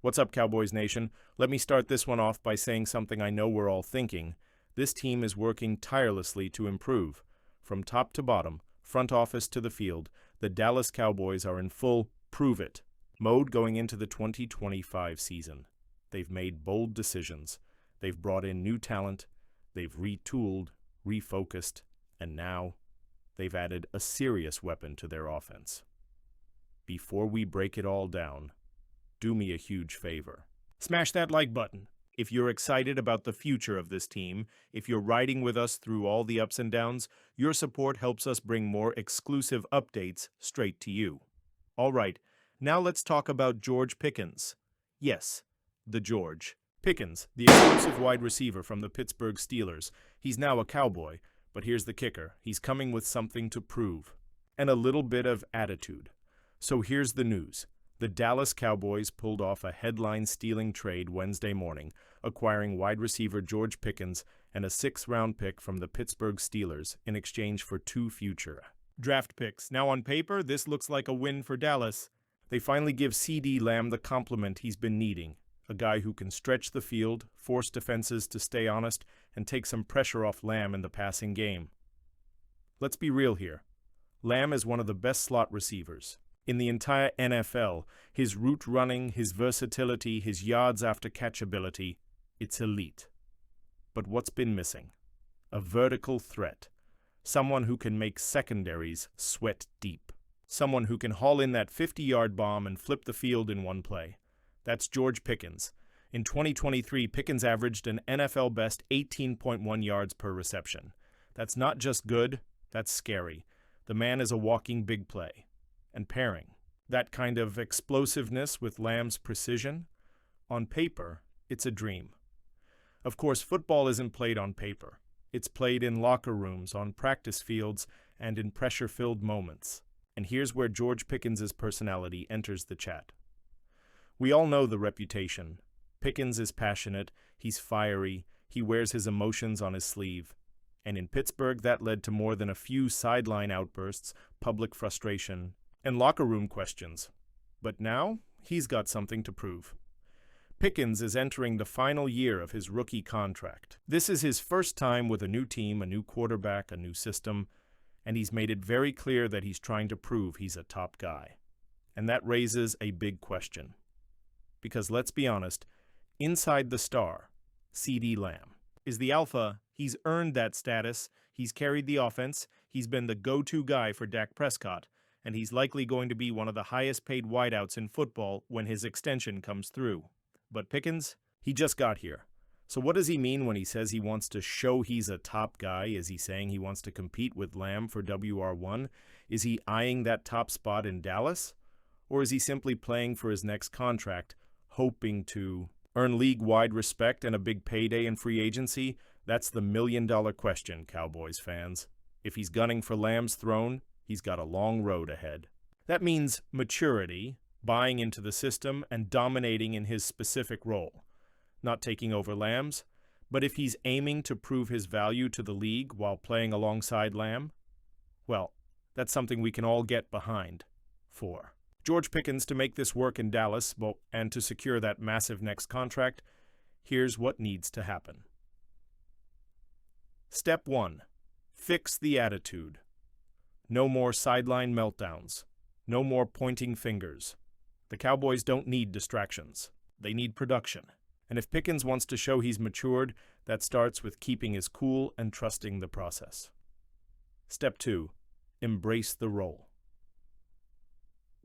What's up, Cowboys Nation? Let me start this one off by saying something I know we're all thinking. This team is working tirelessly to improve. From top to bottom, front office to the field, the Dallas Cowboys are in full prove-it mode going into the 2025 season. They've made bold decisions. They've brought in new talent. They've retooled, refocused, and now they've added a serious weapon to their offense. Before we break it all down, do me a huge favor. Smash that like button. If you're excited about the future of this team, if you're riding with us through all the ups and downs, your support helps us bring more exclusive updates straight to you. All right, now let's talk about George Pickens. Yes, the George. Pickens, the exclusive wide receiver from the Pittsburgh Steelers. He's now a Cowboy, but here's the kicker. He's coming with something to prove, and a little bit of attitude. So here's the news. The Dallas Cowboys pulled off a headline-stealing trade Wednesday morning, acquiring wide receiver George Pickens and a 6th-round pick from the Pittsburgh Steelers in exchange for 2 future draft picks. Now on paper, this looks like a win for Dallas. They finally give CeeDee Lamb the compliment he's been needing, a guy who can stretch the field, force defenses to stay honest, and take some pressure off Lamb in the passing game. Let's be real here. Lamb is one of the best slot receivers in the entire NFL. His route running, his versatility, his yards after catch ability, it's elite. But what's been missing? A vertical threat. Someone who can make secondaries sweat deep. Someone who can haul in that 50-yard bomb and flip the field in one play. That's George Pickens. In 2023, Pickens averaged an NFL-best 18.1 yards per reception. That's not just good, that's scary. The man is a walking big play. And pairing that kind of explosiveness with Lamb's precision, on paper, it's a dream. Of course, football isn't played on paper. It's played in locker rooms, on practice fields, and in pressure-filled moments. And here's where George Pickens' personality enters the chat. We all know the reputation. Pickens is passionate, he's fiery, he wears his emotions on his sleeve. And in Pittsburgh, that led to more than a few sideline outbursts, public frustration, and locker room questions. But now, he's got something to prove. Pickens is entering the final year of his rookie contract. This is his first time with a new team, a new quarterback, a new system, and he's made it very clear that he's trying to prove he's a top guy. And that raises a big question. Because let's be honest, inside the star, CeeDee Lamb is the alpha. He's earned that status, he's carried the offense, he's been the go-to guy for Dak Prescott, and he's likely going to be one of the highest-paid wideouts in football when his extension comes through. But Pickens, he just got here. So what does he mean when he says he wants to show he's a top guy? Is he saying he wants to compete with Lamb for WR1? Is he eyeing that top spot in Dallas? Or is he simply playing for his next contract, hoping to earn league-wide respect and a big payday in free agency? That's the million-dollar question, Cowboys fans. If he's gunning for Lamb's throne, he's got a long road ahead. That means maturity, buying into the system, and dominating in his specific role. Not taking over Lamb's, but if he's aiming to prove his value to the league while playing alongside Lamb, well, that's something we can all get behind. For George Pickens to make this work in Dallas, and to secure that massive next contract, here's what needs to happen. Step 1. Fix the attitude. No more sideline meltdowns. No more pointing fingers. The Cowboys don't need distractions. They need production. And if Pickens wants to show he's matured, that starts with keeping his cool and trusting the process. Step 2. Embrace the role.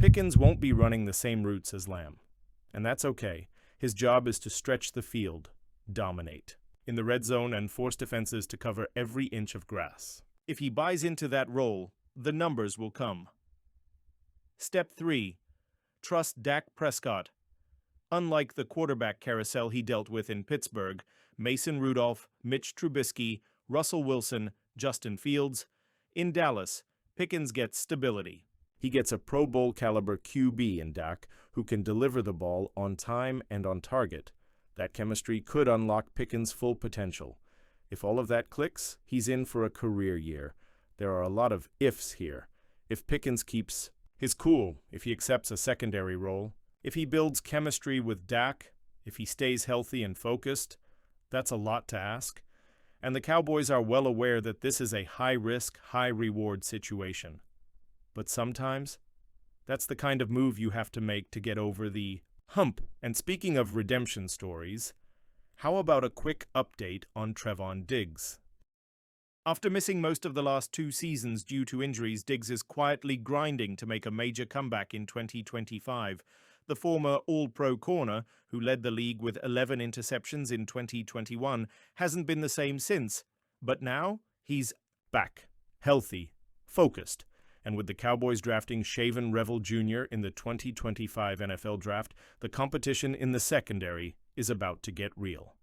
Pickens won't be running the same routes as Lamb. And that's okay. His job is to stretch the field, dominate in the red zone, and force defenses to cover every inch of grass. If he buys into that role, the numbers will come. Step 3. Trust Dak Prescott. Unlike the quarterback carousel he dealt with in Pittsburgh, Mason Rudolph, Mitch Trubisky, Russell Wilson, Justin Fields, in Dallas, Pickens gets stability. He gets a Pro Bowl caliber QB in Dak who can deliver the ball on time and on target. That chemistry could unlock Pickens' full potential. If all of that clicks, he's in for a career year. There are a lot of ifs here. If Pickens keeps his cool, if he accepts a secondary role, If he builds chemistry with Dak, if he stays healthy and focused, that's a lot to ask. And the Cowboys are well aware that this is a high-risk, high-reward situation. But sometimes, that's the kind of move you have to make to get over the hump. And speaking of redemption stories, how about a quick update on Trevon Diggs? After missing most of the last 2 seasons due to injuries, Diggs is quietly grinding to make a major comeback in 2025. The former All-Pro corner, who led the league with 11 interceptions in 2021, hasn't been the same since. But now, he's back, healthy, focused. And with the Cowboys drafting Shaven Revel Jr. in the 2025 NFL Draft, the competition in the secondary is about to get real.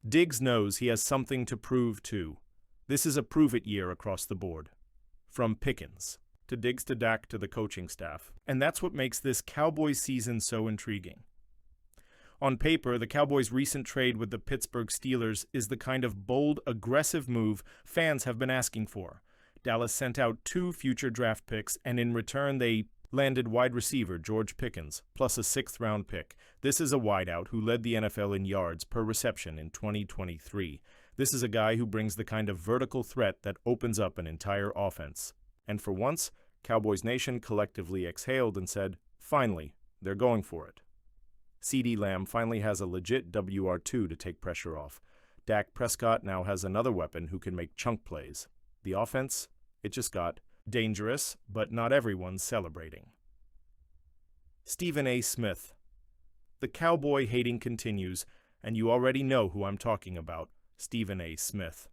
Diggs knows he has something to prove too. This is a prove-it year across the board. From Pickens to Diggs to Dak to the coaching staff. And that's what makes this Cowboys season so intriguing. On paper, the Cowboys' recent trade with the Pittsburgh Steelers is the kind of bold, aggressive move fans have been asking for. Dallas sent out 2 future draft picks, and in return they landed wide receiver George Pickens, plus a 6th-round pick. This is a wideout who led the NFL in yards per reception in 2023. This is a guy who brings the kind of vertical threat that opens up an entire offense. And for once, Cowboys Nation collectively exhaled and said, finally, they're going for it. CeeDee Lamb finally has a legit WR2 to take pressure off. Dak Prescott now has another weapon who can make chunk plays. The offense, it just got dangerous, but not everyone's celebrating. Stephen A. Smith. The Cowboy hating continues, and you already know who I'm talking about, Stephen A. Smith.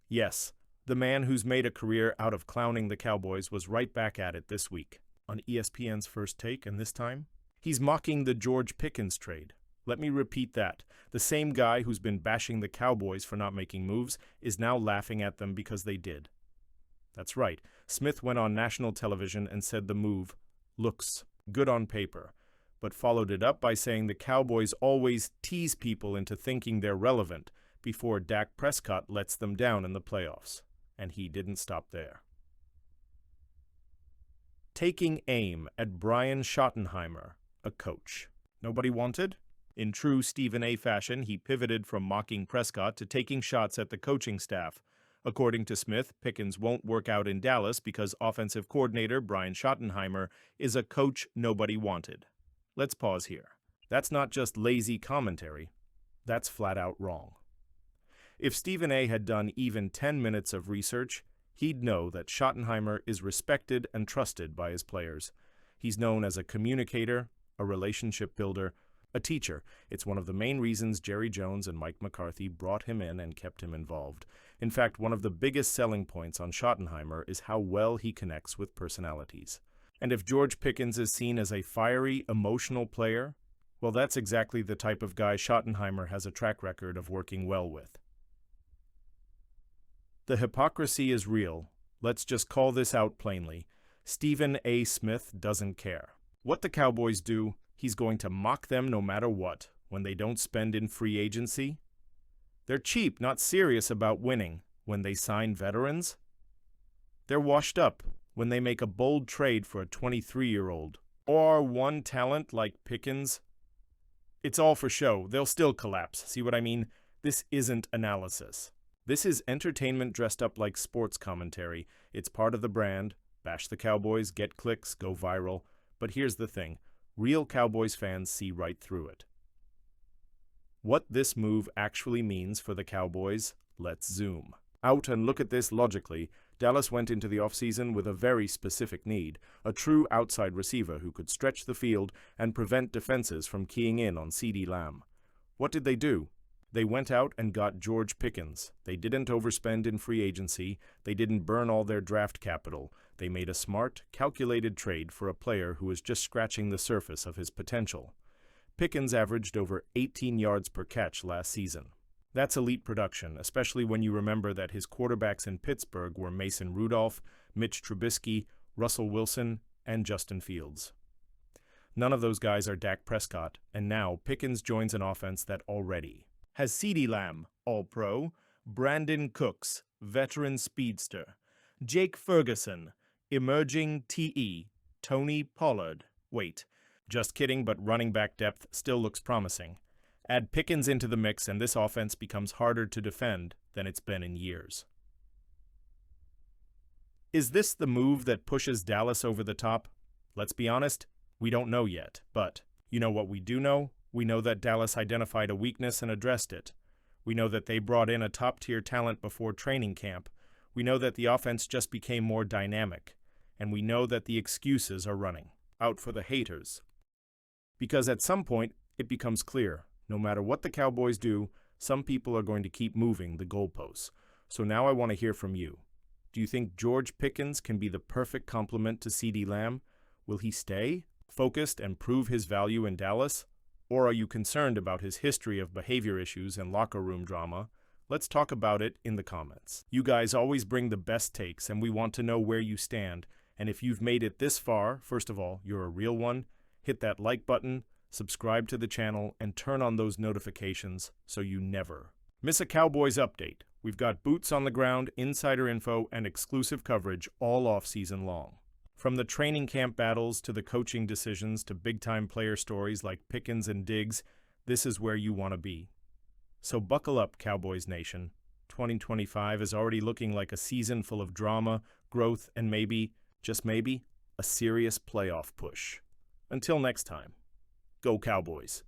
Yes, the man who's made a career out of clowning the Cowboys was right back at it this week on ESPN's First Take, and this time, he's mocking the George Pickens trade. Let me repeat that. The same guy who's been bashing the Cowboys for not making moves is now laughing at them because they did. That's right. Smith went on national television and said the move looks good on paper, but followed it up by saying the Cowboys always tease people into thinking they're relevant before Dak Prescott lets them down in the playoffs. And he didn't stop there. Taking aim at Brian Shottenheimer, a coach. Nobody wanted? In true Stephen A. fashion, he pivoted from mocking Prescott to taking shots at the coaching staff. According to Smith, Pickens won't work out in Dallas because offensive coordinator Brian Schottenheimer is a coach nobody wanted. Let's pause here. That's not just lazy commentary. That's flat out wrong. If Stephen A. had done even 10 minutes of research, he'd know that Schottenheimer is respected and trusted by his players. He's known as a communicator, a relationship builder, a teacher. It's one of the main reasons Jerry Jones and Mike McCarthy brought him in and kept him involved. In fact, one of the biggest selling points on Schottenheimer is how well he connects with personalities. And if George Pickens is seen as a fiery, emotional player, well, that's exactly the type of guy Schottenheimer has a track record of working well with. The hypocrisy is real. Let's just call this out plainly. Stephen A. Smith doesn't care. What the Cowboys do, he's going to mock them no matter what when they don't spend in free agency. They're cheap, not serious about winning when they sign veterans. They're washed up when they make a bold trade for a 23-year-old or one talent like Pickens. It's all for show. They'll still collapse. See what I mean? This isn't analysis. This is entertainment dressed up like sports commentary. It's part of the brand. Bash the Cowboys, get clicks, go viral. But here's the thing. Real Cowboys fans see right through it. What this move actually means for the Cowboys, let's zoom out and look at this logically. Dallas went into the offseason with a very specific need, a true outside receiver who could stretch the field and prevent defenses from keying in on CeeDee Lamb. What did they do? They went out and got George Pickens. They didn't overspend in free agency. They didn't burn all their draft capital. They made a smart, calculated trade for a player who was just scratching the surface of his potential. Pickens averaged over 18 yards per catch last season. That's elite production, especially when you remember that his quarterbacks in Pittsburgh were Mason Rudolph, Mitch Trubisky, Russell Wilson, and Justin Fields. None of those guys are Dak Prescott, and now Pickens joins an offense that already has CeeDee Lamb, All-Pro, Brandon Cooks, veteran speedster, Jake Ferguson, emerging TE, Tony Pollard, Wait, just kidding, but running back depth still looks promising. Add Pickens into the mix and this offense becomes harder to defend than it's been in years. Is this the move that pushes Dallas over the top? Let's be honest, we don't know yet, but you know what we do know? We know that Dallas identified a weakness and addressed it. We know that they brought in a top-tier talent before training camp. We know that the offense just became more dynamic. And we know that the excuses are running out for the haters. Because at some point, it becomes clear, no matter what the Cowboys do, some people are going to keep moving the goalposts. So now I want to hear from you. Do you think George Pickens can be the perfect complement to CeeDee Lamb? Will he stay focused and prove his value in Dallas? Or are you concerned about his history of behavior issues and locker room drama? Let's talk about it in the comments. You guys always bring the best takes, and we want to know where you stand. And if you've made it this far, first of all, you're a real one. Hit that like button, subscribe to the channel, and turn on those notifications so you never miss a Cowboys update. We've got boots on the ground, insider info, and exclusive coverage all off-season long. From the training camp battles to the coaching decisions to big-time player stories like Pickens and Diggs, this is where you want to be. So buckle up, Cowboys Nation. 2025 is already looking like a season full of drama, growth, and maybe, just maybe, a serious playoff push. Until next time, go Cowboys.